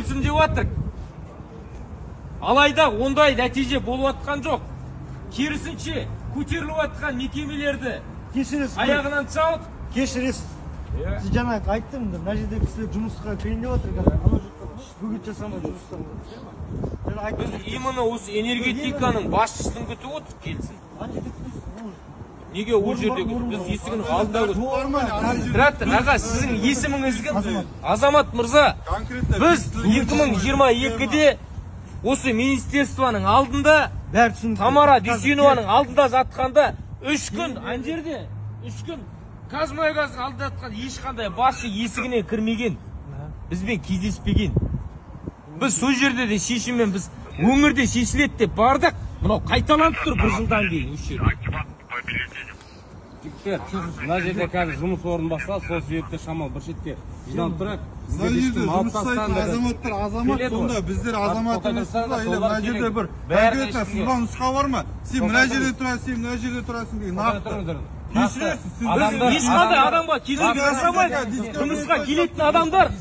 келісім деп жатыр. Алайда ондай нәтиже болып жатқан жоқ. Керісінше көтеріліп жатқан мекемелерді аяғынан чалып. Кешіресіз. Сіз жаңа айттым, мына жерде кісілер жұмысқа кірейін деп жатыр қазір. Бүгін жасамай жұмыстан. Біз именно осы энергетиканың басшысын күтіп отыр келсін. Неге ол жерде біз есігінің алдында күтіп? Аға, сіздің есіміңіз кім? Азамат мырза, біз 2022-де осы министерствоның алдында, Тамара Дүйсенованың алдында жатқанда 3 күн, ан жерде 3 күн Қазмұнайгаздың алдында жатқан ешқандай басшы есігіне кірмеген, бізбен кездеспеген. Біз сол жерде де шешіммен біз өңірде шешіледі деп бардық, мынау қайталанып тұр 1 жылдан кейін осы жерде. Мына жерде қазір жұмыс орын басталды, сол себепті шамал бір шетке жиналып тұрады. Мына жерде жұмыс жасайтын азаматтар азамат, сонда біздер азамат емеспіз ба? Мына жерде бір конкретно сызба нұсқа бар ма? Сен мына жерде тұрасың, сен мына жерде тұрасың деген нақты. Ешқандай адамға кедергі жасамайды. Жұмысқа келетін адамдар